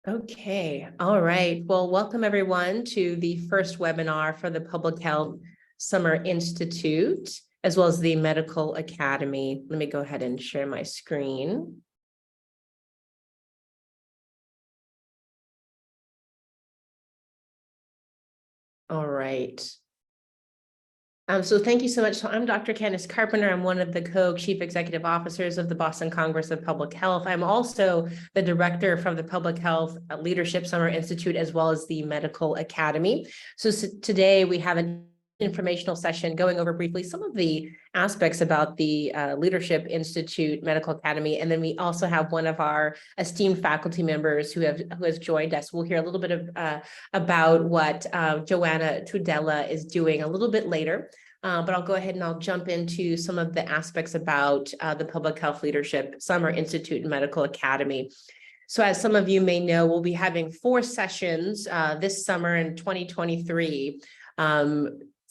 Okay, all right. Well, welcome everyone to the first webinar for the Public Health Summer Institute, as well as the Medical Academy. Let me go ahead and share my screen. All right. So thank you so much. So I'm Dr. Candace Carpenter. I'm one of the co-chief executive officers of the Boston Congress of Public Health. I'm also the director from the Public Health Leadership Summer Institute, as well as the Medical Academy. So today we have an informational session going over briefly some of the aspects about the Leadership Institute Medical Academy. And then we also have one of our esteemed faculty members who has joined us. We'll hear a little bit of about what Joanna Tudela is doing a little bit later. But I'll go ahead and I'll jump into some of the aspects about the Public Health Leadership Summer Institute and Medical Academy. So as some of you may know, we'll be having 4 sessions this summer in 2023.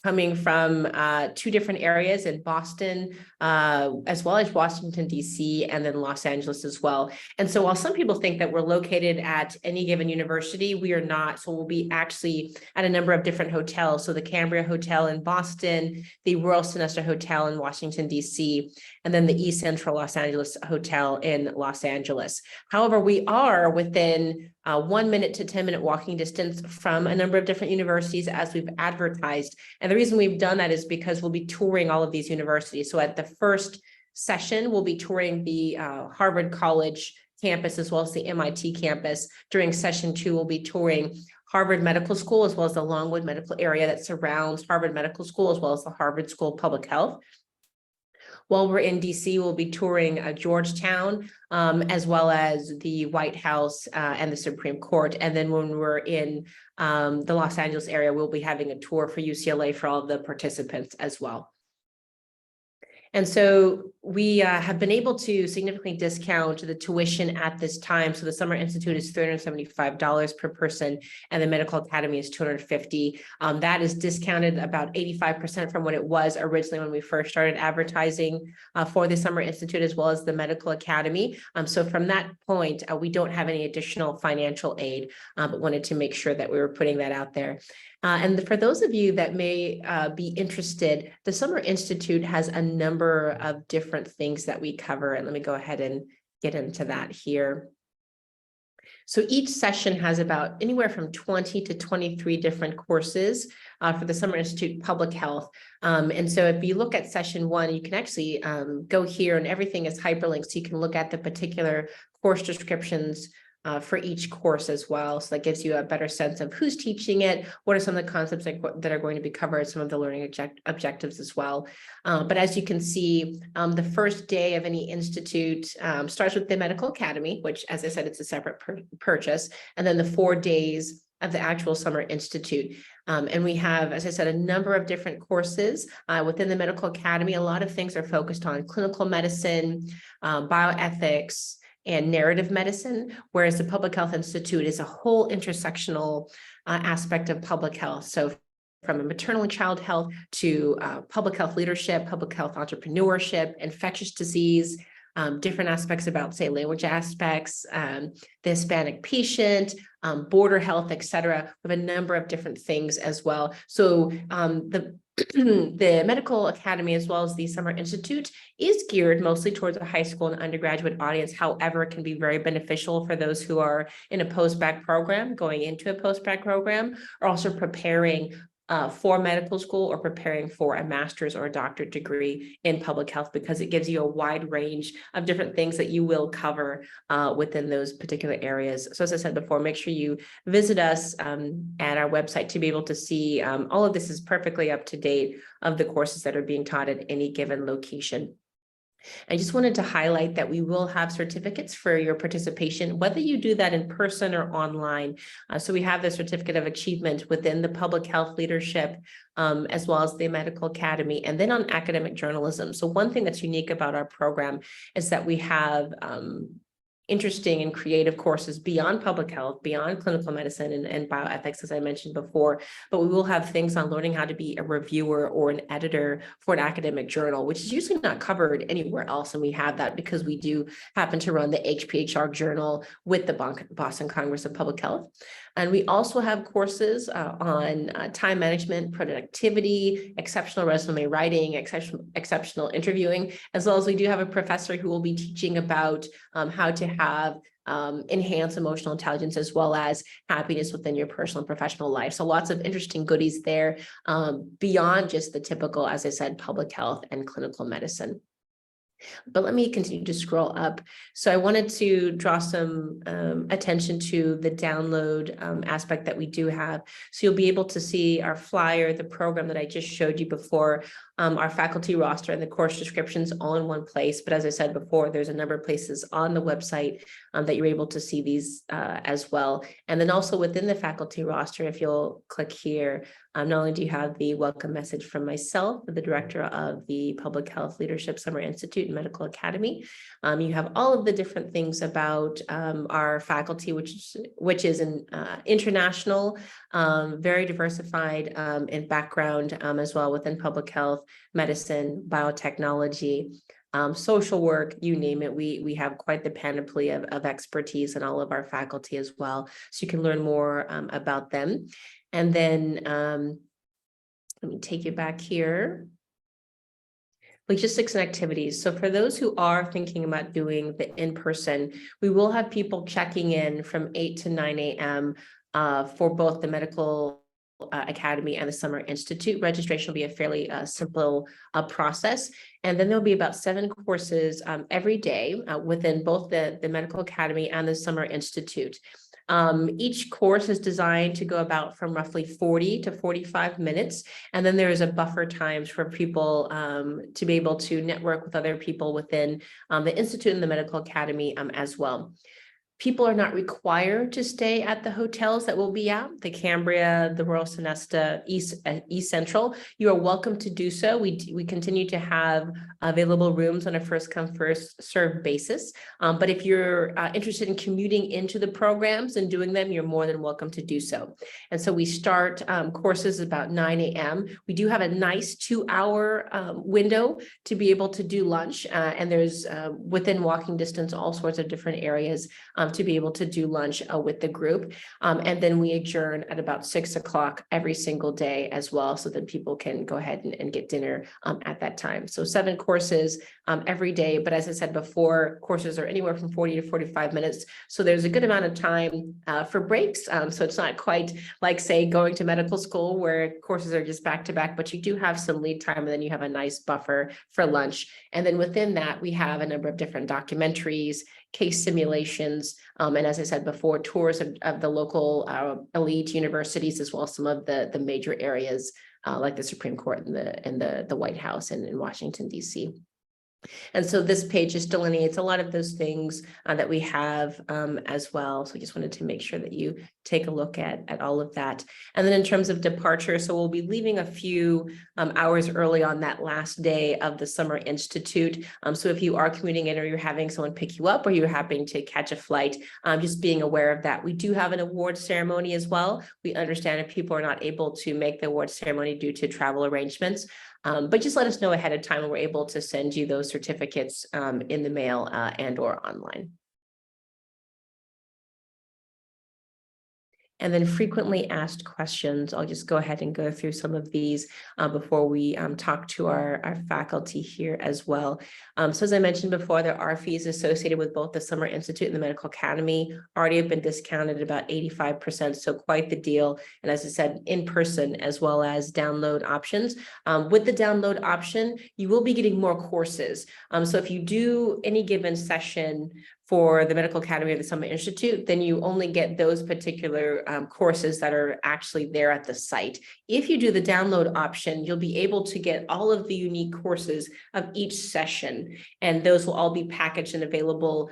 Coming from 2 different areas in Boston, as well as Washington, D.C., and then Los Angeles as well. And so while some people think that we're located at any given university, we are not. So we'll be actually at a number of different hotels. So the Cambria Hotel in Boston, the Royal Sonesta Hotel in Washington, D.C., and then the East Central Los Angeles Hotel in Los Angeles. However, we are within 1 minute to 10-minute walking distance from a number of different universities, as we've advertised. And the reason we've done that is because we'll be touring all of these universities. So at the first session, we'll be touring the Harvard College campus as well as the MIT campus. During session 2, we'll be touring Harvard Medical School, as well as the Longwood medical area that surrounds Harvard Medical School, as well as the Harvard School of Public Health. While we're in DC, we'll be touring Georgetown, as well as the White House and the Supreme Court. And then when we're in the Los Angeles area, we'll be having a tour for UCLA for all of the participants as well. And so we have been able to significantly discount the tuition at this time. So the Summer Institute is $375 per person, and the Medical Academy is $250. That is discounted about 85% from what it was originally when we first started advertising for the Summer Institute, as well as the Medical Academy. So from that point, we don't have any additional financial aid, but wanted to make sure that we were putting that out there. And for those of you that may be interested, the Summer Institute has a number of different things that we cover. And let me go ahead and get into that here. So each session has about anywhere from 20 to 23 different courses for the Summer Institute Public Health. And so if you look at session 1, you can actually go here, and everything is hyperlinked. So you can look at the particular course descriptions for each course as well. So that gives you a better sense of who's teaching it, what are some of the concepts that are going to be covered, some of the learning objectives as well. But as you can see, the first day of any institute starts with the Medical Academy, which, as I said, it's a separate purchase, and then the 4 days of the actual Summer Institute. And we have, as I said, a number of different courses within the Medical Academy. A lot of things are focused on clinical medicine, bioethics, and narrative medicine, whereas the Public Health Institute is a whole intersectional aspect of public health. So from maternal and child health to public health leadership, public health entrepreneurship, infectious disease, different aspects about, say, language aspects, the Hispanic patient, border health, et cetera. We have a number of different things as well. So the Medical Academy, as well as the Summer Institute, is geared mostly towards a high school and undergraduate audience. However, it can be very beneficial for those who are in a post-bac program, going into a post-bac program, or also preparing for medical school or preparing for a master's or a doctorate degree in public health, because it gives you a wide range of different things that you will cover within those particular areas. So as I said before, make sure you visit us at our website to be able to see all of this is perfectly up to date of the courses that are being taught at any given location. I just wanted to highlight that we will have certificates for your participation, whether you do that in person or online. So we have the Certificate of Achievement within the Public Health Leadership, as well as the Medical Academy, and then on academic journalism. So one thing that's unique about our program is that we have interesting and creative courses beyond public health, beyond clinical medicine and bioethics, as I mentioned before. But we will have things on learning how to be a reviewer or an editor for an academic journal, which is usually not covered anywhere else. And we have that because we do happen to run the HPHR journal with the Boston Congress of Public Health. And we also have courses on time management, productivity, exceptional resume writing, exceptional interviewing, as well as we do have a professor who will be teaching about how to have enhance emotional intelligence as well as happiness within your personal and professional life. So lots of interesting goodies there beyond just the typical, as I said, public health and clinical medicine. But let me continue to scroll up. So I wanted to draw some attention to the download aspect that we do have. So you'll be able to see our flyer, the program that I just showed you before, our faculty roster and the course descriptions all in one place. But as I said before, there's a number of places on the website that you're able to see these as well. And then also within the faculty roster, if you'll click here, not only do you have the welcome message from myself, the director of the Public Health Leadership Summer Institute and Medical Academy, you have all of the different things about our faculty, which is an international, very diversified in background as well within public health, medicine, biotechnology, social work, you name it. We have quite the panoply of expertise in all of our faculty as well. So you can learn more about them. And then let me take you back here. Logistics and activities. So for those who are thinking about doing the in-person, we will have people checking in from 8 to 9 a.m. For both the Medical Academy and the Summer Institute. Registration will be a fairly simple process. And then there'll be about 7 courses every day within both the Medical Academy and the Summer Institute. Each course is designed to go about from roughly 40 to 45 minutes. And then there is a buffer times for people to be able to network with other people within the Institute and the Medical Academy as well. People are not required to stay at the hotels that will be out, the Cambria, the Royal Sonesta, East Central. You are welcome to do so. We continue to have available rooms on a first come, first served basis. But if you're interested in commuting into the programs and doing them, you're more than welcome to do so. And so we start courses about 9 a.m. We do have a nice 2-hour window to be able to do lunch. And there's within walking distance, all sorts of different areas to be able to do lunch with the group. And then we adjourn at about 6 o'clock every single day as well, so that people can go ahead and get dinner at that time. So 7 courses every day. But as I said before, courses are anywhere from 40 to 45 minutes. So there's a good amount of time for breaks. So it's not quite like, say, going to medical school where courses are just back to back, but you do have some lead time and then you have a nice buffer for lunch. And then within that, we have a number of different documentaries, case simulations, and as I said before, tours of the local elite universities, as well as some of the major areas like the Supreme Court and the White House and in Washington, D.C. And so this page just delineates a lot of those things that we have as well. So I just wanted to make sure that you take a look at all of that. And then in terms of departure, so we'll be leaving a few hours early on that last day of the Summer Institute. So if you are commuting in or you're having someone pick you up or you're having to catch a flight, just being aware of that. We do have an award ceremony as well. We understand if people are not able to make the award ceremony due to travel arrangements. But just let us know ahead of time and we're able to send you those certificates in the mail and or online. And then frequently asked questions. I'll just go ahead and go through some of these before we talk to our faculty here as well. So as I mentioned before, there are fees associated with both the Summer Institute and the Medical Academy. Already have been discounted at about 85%, so quite the deal. And as I said, in person as well as download options. With the download option, you will be getting more courses. So if you do any given session for the Medical Academy or the Summer Institute, then you only get those particular courses that are actually there at the site. If you do the download option, you'll be able to get all of the unique courses of each session, and those will all be packaged and available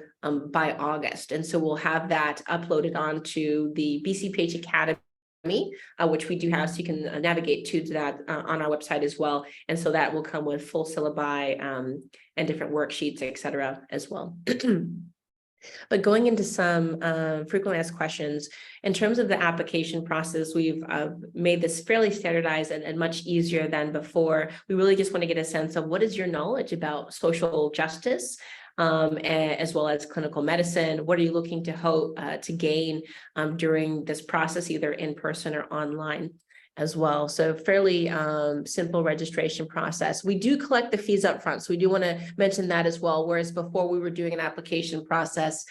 by August. And so we'll have that uploaded onto the BCPH Academy, which we do have, so you can navigate to that on our website as well. And so that will come with full syllabi and different worksheets, et cetera, as well. But going into some frequently asked questions, in terms of the application process, we've made this fairly standardized and much easier than before. We really just want to get a sense of what is your knowledge about social justice, as well as clinical medicine. What are you looking to gain during this process, either in person or online as well. So fairly simple registration process. We do collect the fees up front, so we do want to mention that as well. Whereas before we were doing an application process,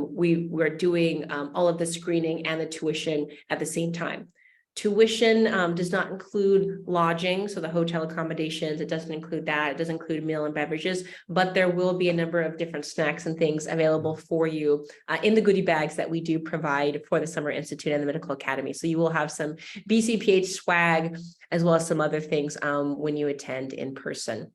we were doing all of the screening and the tuition at the same time. Tuition does not include lodging, so the hotel accommodations, it doesn't include that. It doesn't include meal and beverages, but there will be a number of different snacks and things available for you in the goodie bags that we do provide for the Summer Institute and the Medical Academy. So you will have some BCPH swag, as well as some other things when you attend in person.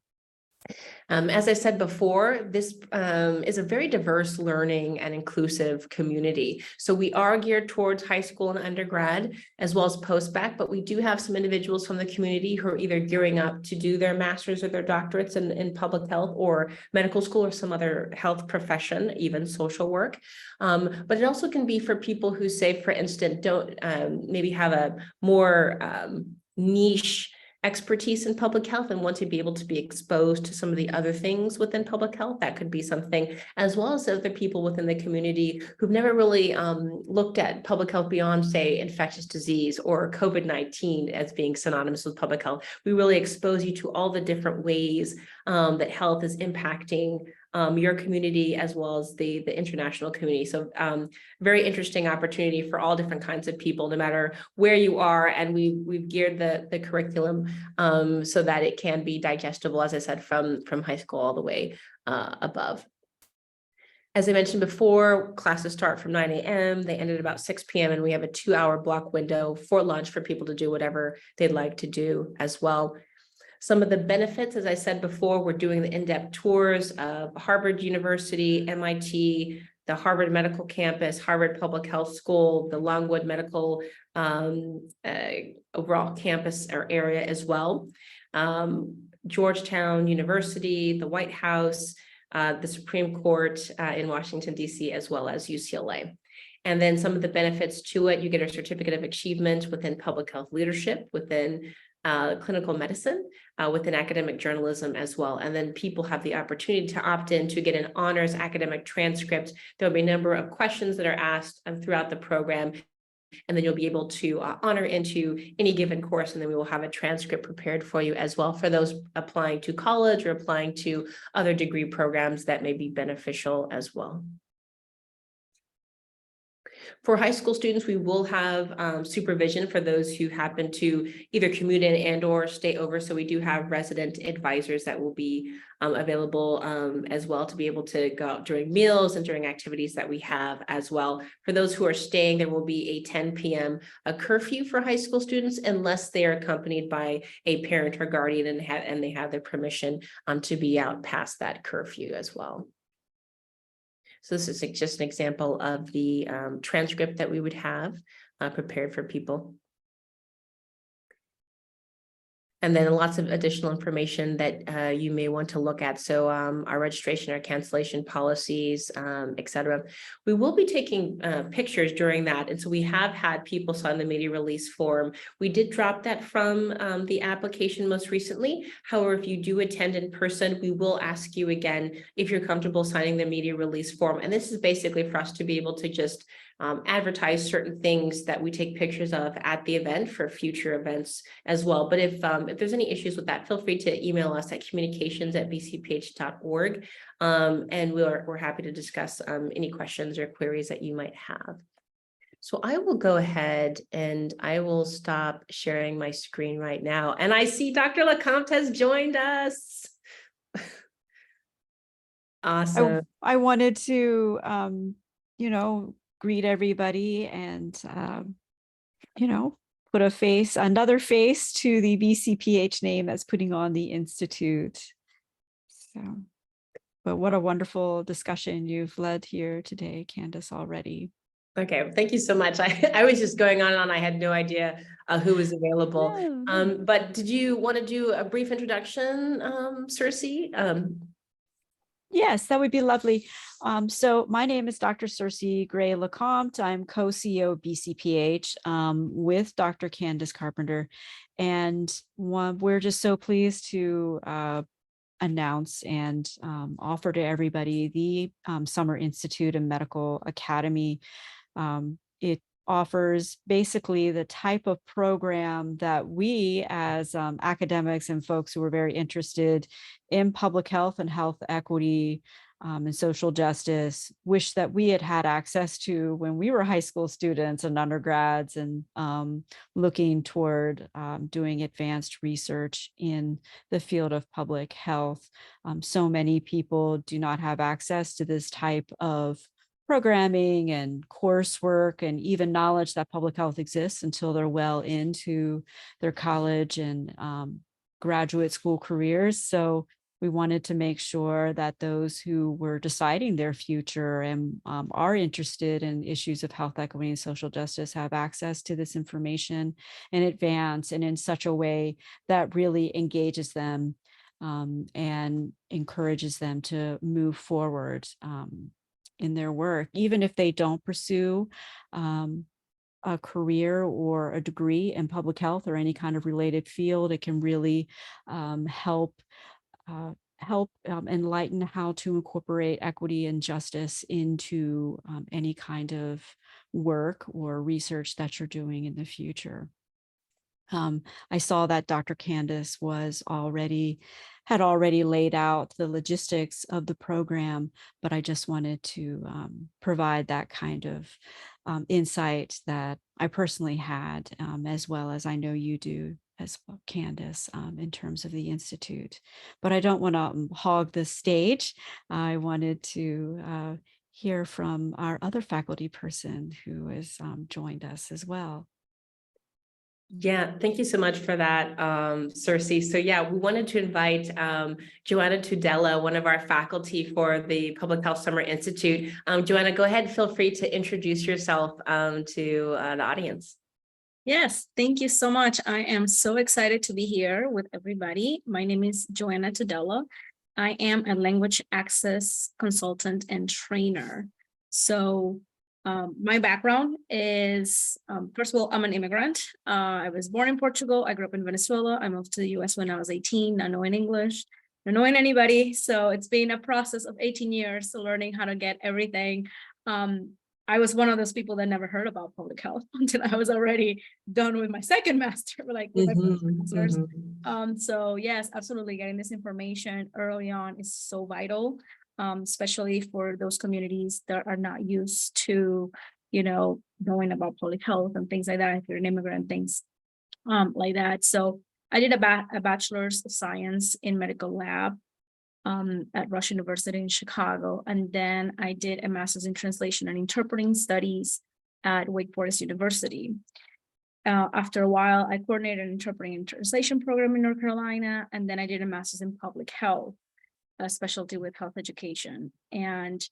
As I said before, this is a very diverse learning and inclusive community. So we are geared towards high school and undergrad, as well as post-bac, but we do have some individuals from the community who are either gearing up to do their master's or their doctorates in public health or medical school or some other health profession, even social work. But it also can be for people who, say, for instance, don't maybe have a more niche expertise in public health and want to be able to be exposed to some of the other things within public health. That could be something, as well as other people within the community who've never really looked at public health beyond, say, infectious disease or COVID-19 as being synonymous with public health. We really expose you to all the different ways that health is impacting your community as well as the international community. So very interesting opportunity for all different kinds of people, no matter where you are. And we've geared the curriculum so that it can be digestible, as I said, from high school all the way above. As I mentioned before, classes start from 9 a.m. They end at about 6 p.m. and we have a 2-hour block window for lunch for people to do whatever they'd like to do as well. Some of the benefits, as I said before, we're doing the in-depth tours of Harvard University, MIT, the Harvard Medical Campus, Harvard Public Health School, the Longwood Medical overall campus or area as well. Georgetown University, the White House, the Supreme Court in Washington, D.C., as well as UCLA. And then some of the benefits to it, you get a certificate of achievement within public health leadership, within clinical medicine, within academic journalism as well. And then people have the opportunity to opt in to get an honors academic transcript. There'll be a number of questions that are asked throughout the program, and then you'll be able to honor into any given course, and then we will have a transcript prepared for you as well for those applying to college or applying to other degree programs that may be beneficial as well. For high school students, we will have supervision for those who happen to either commute in and or stay over. So we do have resident advisors that will be available as well to be able to go out during meals and during activities that we have as well. For those who are staying, there will be a 10 p.m. curfew for high school students unless they are accompanied by a parent or guardian and they have their permission to be out past that curfew as well. So this is just an example of the transcript that we would have prepared for people. And then lots of additional information that you may want to look at. So our registration, our cancellation policies, et cetera. We will be taking pictures during that. And so we have had people sign the media release form. We did drop that from the application most recently. However, if you do attend in person, we will ask you again if you're comfortable signing the media release form. And this is basically for us to be able to just advertise certain things that we take pictures of at the event for future events as well. But if there's any issues with that, feel free to email us at communications@bcph.org. And we're happy to discuss any questions or queries that you might have. So I will go ahead and I will stop sharing my screen right now. And I see Dr. LeCompte has joined us. Awesome. I wanted to, greet everybody and, put another face to the BCPH name that's putting on the Institute. So, but what a wonderful discussion you've led here today, Candace, already. Okay, thank you so much. I was just going on and I had no idea who was available. Yeah. But did you want to do a brief introduction, Circe? Yes, that would be lovely. So my name is Dr. Circe Gray Lecomte. I'm co-CEO of BCPH with Dr. Candace Carpenter. And we're just so pleased to announce and offer to everybody the Summer Institute and Medical Academy. It offers basically the type of program that we as academics and folks who are very interested in public health and health equity and social justice wish that we had had access to when we were high school students and undergrads and looking toward doing advanced research in the field of public health. So many people do not have access to this type of programming and coursework and even knowledge that public health exists until they're well into their college and graduate school careers. So we wanted to make sure that those who were deciding their future and are interested in issues of health equity and social justice have access to this information in advance and in such a way that really engages them and encourages them to move forward in their work, even if they don't pursue a career or a degree in public health or any kind of related field. It can really help enlighten how to incorporate equity and justice into any kind of work or research that you're doing in the future. I saw that Dr. Candace had already laid out the logistics of the program, but I just wanted to provide that kind of insight that I personally had, as well as I know you do as well, Candace, in terms of the Institute. But I don't want to hog the stage. I wanted to hear from our other faculty person who has joined us as well. Yeah, thank you so much for that, Circe. So yeah, we wanted to invite Joanna Tudela, one of our faculty for the Public Health Summer Institute. Joanna, go ahead, feel free to introduce yourself to the audience. Yes, thank you so much. I am so excited to be here with everybody. My name is Joanna Tudela. I am a language access consultant and trainer. So my background is, first of all, I'm an immigrant. I was born in Portugal. I grew up in Venezuela. I moved to the US when I was 18, not knowing English, not knowing anybody. So it's been a process of 18 years learning how to get everything. I was one of those people that never heard about public health until I was already done with my second master, like with my first master's. So yes, absolutely. Getting this information early on is so vital. Especially for those communities that are not used to, knowing about public health and things like that, if you're an immigrant, things like that. So I did a bachelor's of science in medical lab at Rush University in Chicago. And then I did a master's in translation and interpreting studies at Wake Forest University. After a while, I coordinated an interpreting and translation program in North Carolina. And then I did a master's in public health, a specialty with health education. And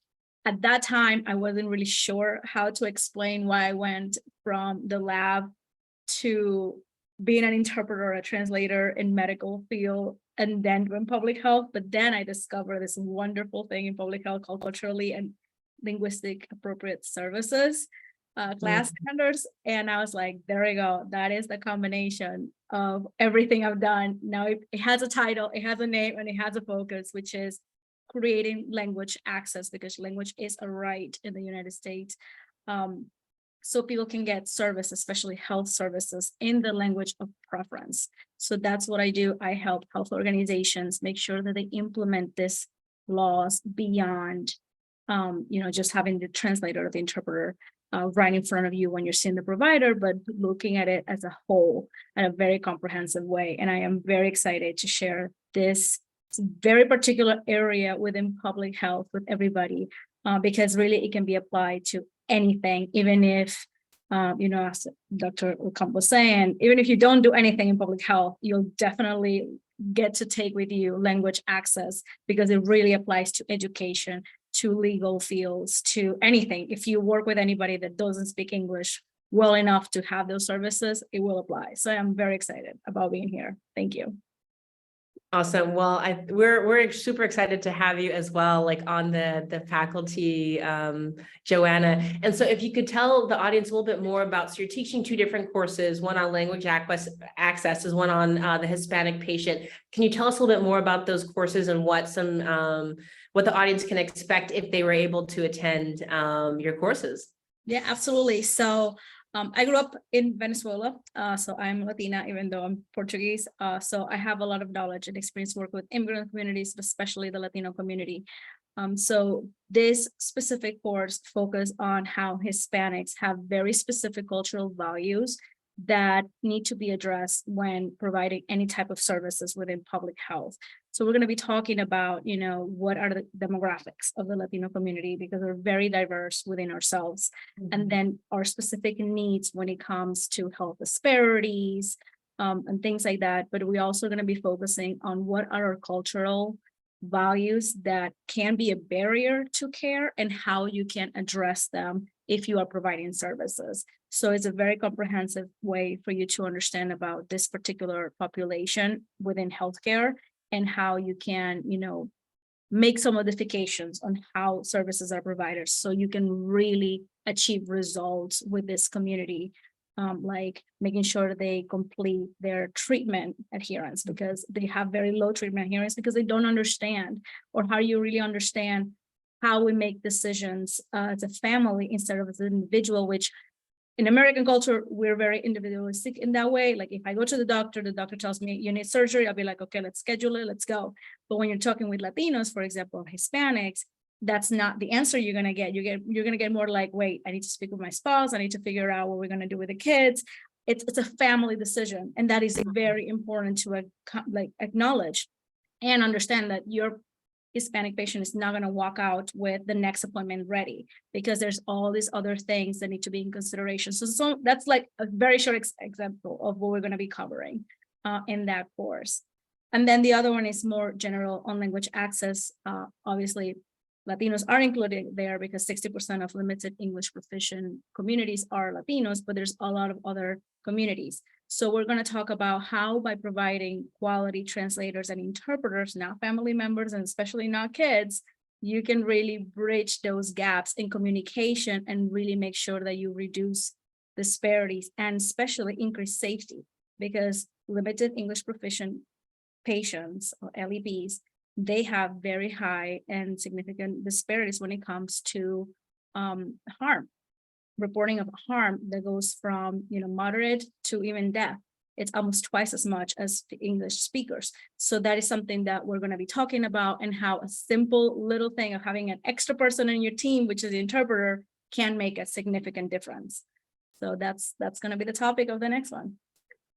at that time, I wasn't really sure how to explain why I went from the lab to being an interpreter or a translator in medical field and then doing public health. But then I discovered this wonderful thing in public health called culturally and linguistic appropriate services class standards. And I was like, there we go. That is the combination of everything I've done. Now it has a title, it has a name, and it has a focus, which is creating language access, because language is a right in the United States. So people can get service, especially health services, in the language of preference. So that's what I do. I help health organizations make sure that they implement these laws beyond, just having the translator or the interpreter right in front of you when you're seeing the provider, but looking at it as a whole in a very comprehensive way. And I am very excited to share this very particular area within public health with everybody, because really it can be applied to anything, even if, as Dr. Lecomte was saying, even if you don't do anything in public health, you'll definitely get to take with you language access, because it really applies to education, to legal fields, to anything. If you work with anybody that doesn't speak English well enough to have those services, it will apply. So I'm very excited about being here. Thank you. Awesome. Well, we're super excited to have you as well, like on the faculty, Joanna. And so if you could tell the audience a little bit more about, so you're teaching two different courses, one on language access is one on the Hispanic patient. Can you tell us a little bit more about those courses and what the audience can expect if they were able to attend your courses? Yeah, absolutely. So I grew up in Venezuela, so I'm Latina, even though I'm Portuguese. So I have a lot of knowledge and experience working with immigrant communities, especially the Latino community. So this specific course focus on how Hispanics have very specific cultural values that need to be addressed when providing any type of services within public health. So we're going to be talking about, what are the demographics of the Latino community, because we're very diverse within ourselves. And then our specific needs when it comes to health disparities and things like that. But we also going to be focusing on what are our cultural values that can be a barrier to care and how you can address them if you are providing services. So it's a very comprehensive way for you to understand about this particular population within healthcare and how you can, make some modifications on how services are provided so you can really achieve results with this community, like making sure they complete their treatment adherence, because they have very low treatment adherence because they don't understand, or how you really understand how we make decisions as a family instead of as an individual, which in American culture, we're very individualistic in that way. Like if I go to the doctor tells me you need surgery, I'll be like, okay, let's schedule it, let's go. But when you're talking with Latinos, for example, Hispanics, that's not the answer you're gonna get. You're gonna get more like, wait, I need to speak with my spouse. I need to figure out what we're gonna do with the kids. It's a family decision, and that is very important to acknowledge and understand that your Hispanic patient is not going to walk out with the next appointment ready, because there's all these other things that need to be in consideration. So that's like a very short example of what we're going to be covering in that course. And then the other one is more general on language access. Obviously, Latinos are included there because 60% of limited English proficient communities are Latinos, but there's a lot of other communities. So we're going to talk about how, by providing quality translators and interpreters, not family members, and especially not kids, you can really bridge those gaps in communication and really make sure that you reduce disparities and especially increase safety, because limited English proficient patients or LEPs, they have very high and significant disparities when it comes to harm. Reporting of harm that goes from moderate to even death. It's almost twice as much as the English speakers. So that is something that we're going to be talking about, and how a simple little thing of having an extra person in your team, which is the interpreter, can make a significant difference. So that's going to be the topic of the next one.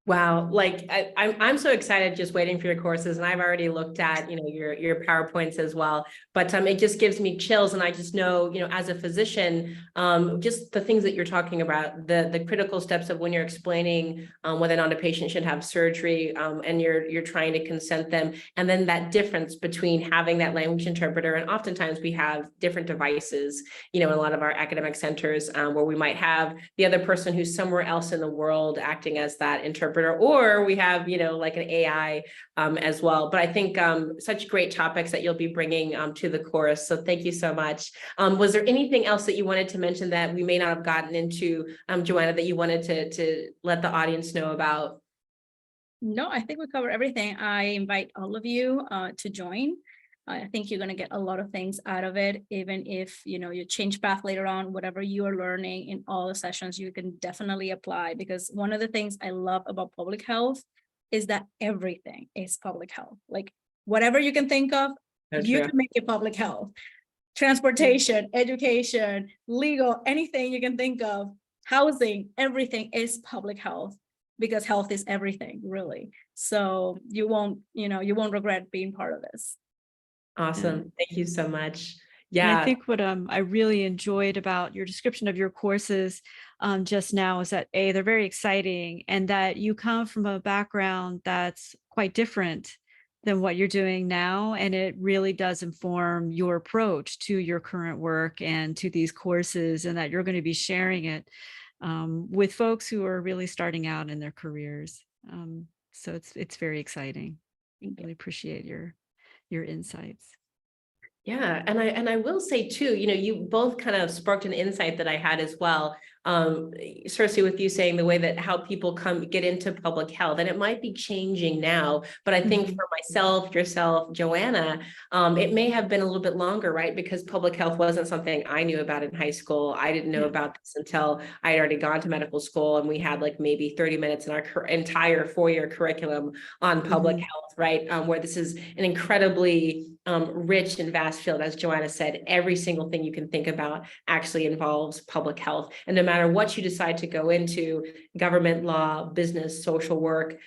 Wow, like I'm so excited just waiting for your courses, and I've already looked at your PowerPoints as well. But it just gives me chills, and I just know as a physician, just the things that you're talking about, the critical steps of when you're explaining whether or not a patient should have surgery, and you're trying to consent them, and then that difference between having that language interpreter, and oftentimes we have different devices, in a lot of our academic centers, where we might have the other person who's somewhere else in the world acting as that interpreter. Or we have, like an AI as well. But I think such great topics that you'll be bringing to the course. So thank you so much. Was there anything else that you wanted to mention that we may not have gotten into, Joanna, that you wanted to let the audience know about? No, I think we covered everything. I invite all of you to join. I think you're going to get a lot of things out of it, even if you change path later on. Whatever you are learning in all the sessions, you can definitely apply, because one of the things I love about public health is that everything is public health. Like whatever you can think of, you can make it public health. Transportation, education, legal, anything you can think of, housing, everything is public health, because health is everything, really. So you won't regret being part of this. Awesome. Thank you so much. And I think what I really enjoyed about your description of your courses just now is that they're very exciting, and that you come from a background that's quite different than what you're doing now. And it really does inform your approach to your current work and to these courses, and that you're going to be sharing it with folks who are really starting out in their careers. So it's very exciting. Really appreciate your insights. Yeah, and I will say too, you both kind of sparked an insight that I had as well. Cersei, with you saying the way that how people get into public health, and it might be changing now, but I think Mhm. for myself, yourself, Joanna, it may have been a little bit longer, right? Because public health wasn't something I knew about in high school. I didn't know Yeah. about this until I had already gone to medical school, and we had like maybe 30 minutes in our entire 4-year curriculum on public Mhm. health, right? Where this is an incredibly rich and vast field. As Joanna said, every single thing you can think about actually involves public health. And no matter what you decide to go into, government law, business, social work,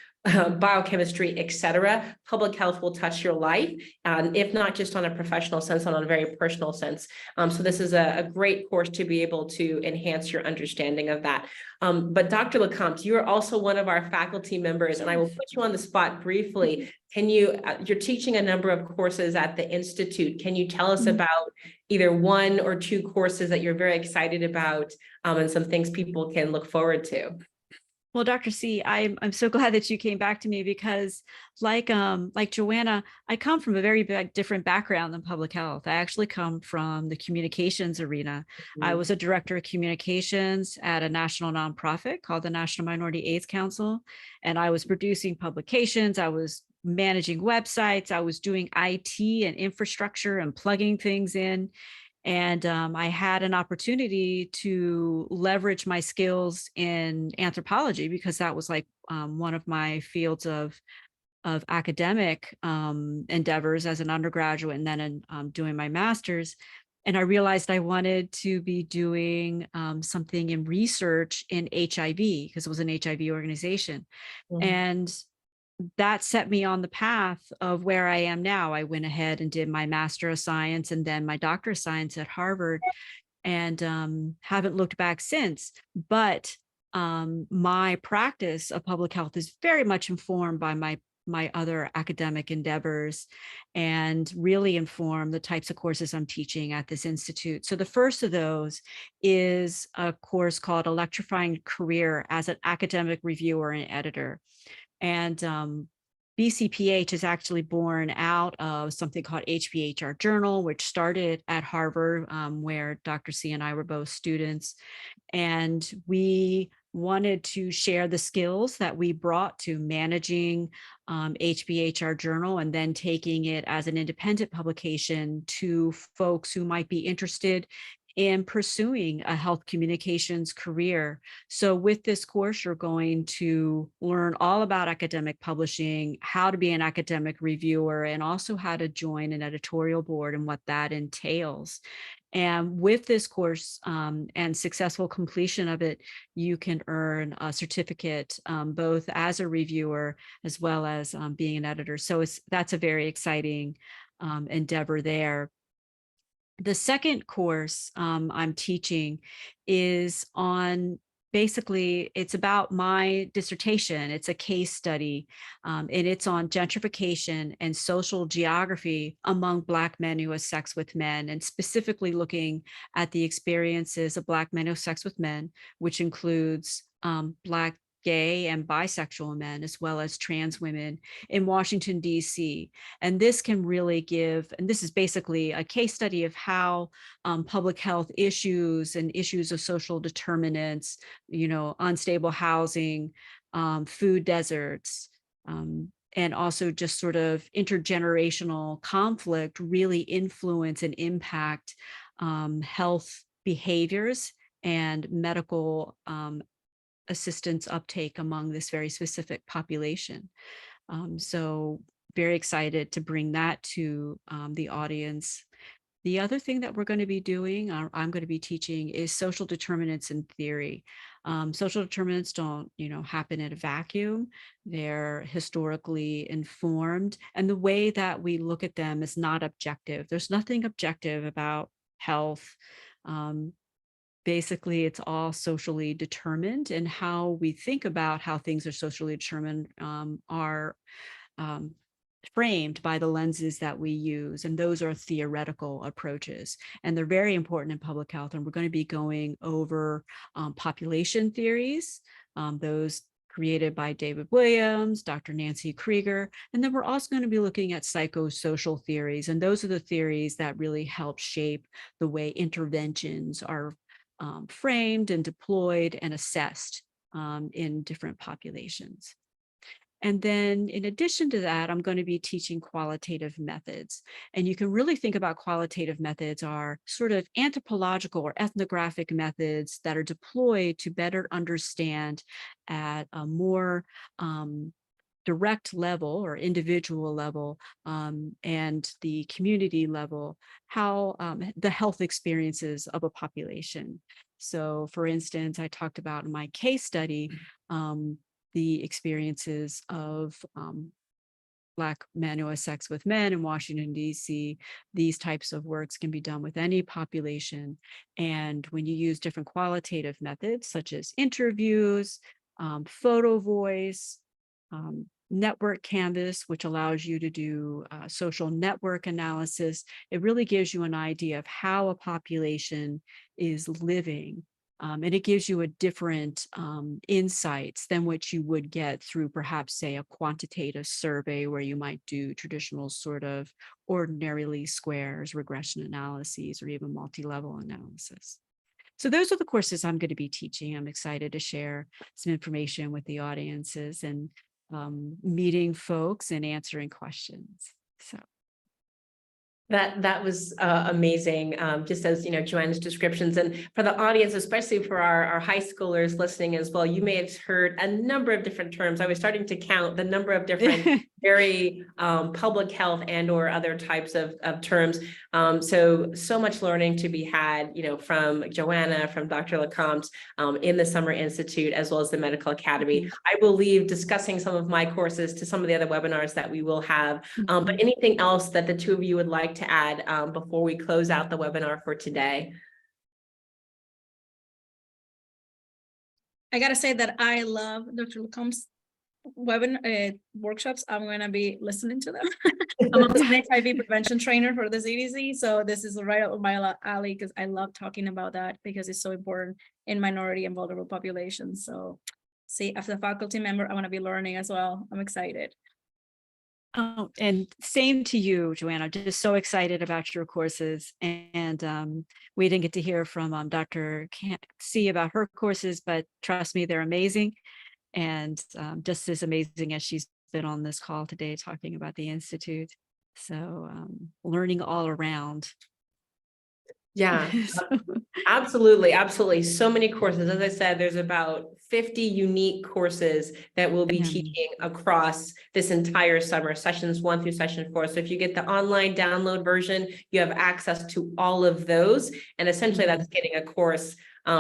biochemistry, etc., public health will touch your life, if not just on a professional sense, on a very personal sense. So this is a great course to be able to enhance your understanding of that. But Dr. LeCompte, you're also one of our faculty members, and I will put you on the spot briefly. Can you, you're teaching a number of courses at the Institute. Can you tell us Mhm. about either 1 or 2 courses that you're very excited about, and some things people can look forward to? Well, Dr. C, I'm so glad that you came back to me because like Joanna, I come from a very different background than public health. I actually come from the communications arena. I was a director of communications at a national nonprofit called the National Minority AIDS Council, and I was producing publications. I was managing websites. I was doing IT and infrastructure and plugging things in. And I had an opportunity to leverage my skills in anthropology because that was like one of my fields of academic endeavors as an undergraduate and then in doing my master's. And I realized I wanted to be doing something in research in HIV because it was an HIV organization. And that set me on the path of where I am now. I went ahead and did my Master of Science and then my Doctor of Science at Harvard, and haven't looked back since. But my practice of public health is very much informed by my other academic endeavors and really inform the types of courses I'm teaching at this institute. So the first of those is a course called Electrifying Career as an Academic Reviewer and Editor. And BCPH is actually born out of something called HBHR Journal, which started at Harvard, where Dr. C and I were both students. And we wanted to share the skills that we brought to managing HBHR Journal and then taking it as an independent publication to folks who might be interested in pursuing a health communications career. So with this course, you're going to learn all about academic publishing, how to be an academic reviewer, and also how to join an editorial board and what that entails. And with this course and successful completion of it, you can earn a certificate both as a reviewer as well as being an editor. So that's a very exciting endeavor there. The second course I'm teaching is on basically, it's about my dissertation. It's a case study, and it's on gentrification and social geography among Black men who have sex with men, and specifically looking at the experiences of Black men who have sex with men, which includes Black gay and bisexual men, as well as trans women in Washington, D.C. And this can really give, and this is basically a case study of how public health issues and issues of social determinants, unstable housing, food deserts, and also just sort of intergenerational conflict really influence and impact health behaviors and medical assistance uptake among this very specific population. So very excited to bring that to the audience. The other thing that we're going to be doing, I'm going to be teaching, is social determinants in theory. Social determinants don't, happen in a vacuum. They're historically informed, and the way that we look at them is not objective. There's nothing objective about health. Basically, it's all socially determined, and how we think about how things are socially determined are framed by the lenses that we use. And those are theoretical approaches, and they're very important in public health. And we're going to be going over population theories. Those created by David Williams, Dr. Nancy Krieger. And then we're also going to be looking at psychosocial theories. And those are the theories that really help shape the way interventions are framed and deployed and assessed in different populations. And then in addition to that, I'm going to be teaching qualitative methods. And you can really think about qualitative methods are sort of anthropological or ethnographic methods that are deployed to better understand at a more direct level or individual level and the community level, how the health experiences of a population. So for instance, I talked about in my case study, the experiences of Black men who have sex with men in Washington, D.C. These types of works can be done with any population. And when you use different qualitative methods, such as interviews, photo voice, network canvas, which allows you to do social network analysis, it really gives you an idea of how a population is living. And it gives you a different insights than what you would get through perhaps, say, a quantitative survey where you might do traditional sort of ordinary least squares, regression analyses, or even multi-level analysis. So those are the courses I'm going to be teaching. I'm excited to share some information with the audiences and meeting folks and answering questions. So. That was amazing, just as Joanna's descriptions, and for the audience, especially for our high schoolers listening as well, you may have heard a number of different terms. I was starting to count the number of different very public health and or other types of terms. So much learning to be had, from Joanna, from Dr. LeCompte in the Summer Institute, as well as the Medical Academy. I will leave discussing some of my courses to some of the other webinars that we will have. But anything else that the two of you would like to add before we close out the webinar for today? I gotta say that I love Dr. LeCompte's workshops. I'm gonna be listening to them. I'm also an HIV prevention trainer for the CDC, so this is right up my alley because I love talking about that because it's so important in minority and vulnerable populations. So, see, as a faculty member, I want to be learning as well. I'm excited. Oh, and same to you, Joanna. Just so excited about your courses. And we didn't get to hear from Dr. C about her courses, but trust me, they're amazing. And just as amazing as she's been on this call today talking about the Institute. So learning all around. Yeah, absolutely. Absolutely. So many courses. As I said, there's about 50 unique courses that we'll be teaching across this entire summer, sessions 1 through session 4. So if you get the online download version, you have access to all of those. And essentially that's getting a course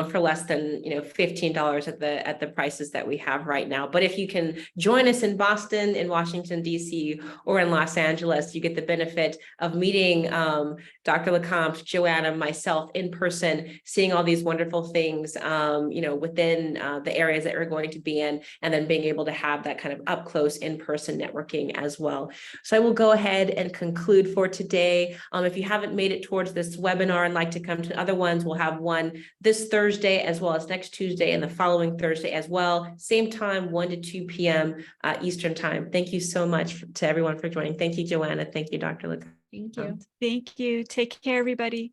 for less than $15 at the prices that we have right now. But if you can join us in Boston, in Washington, D.C., or in Los Angeles, you get the benefit of meeting Dr. LeCompte, Joanna, myself in person, seeing all these wonderful things, within the areas that we're going to be in, and then being able to have that kind of up close in-person networking as well. So I will go ahead and conclude for today. If you haven't made it towards this webinar and like to come to other ones, we'll have one this Thursday as well as next Tuesday and the following Thursday as well. Same time, 1 to 2 p.m. Eastern time. Thank you so much to everyone for joining. Thank you, Joanna. Thank you, Dr. LeCompte. Thank you. Thank you. Take care, everybody.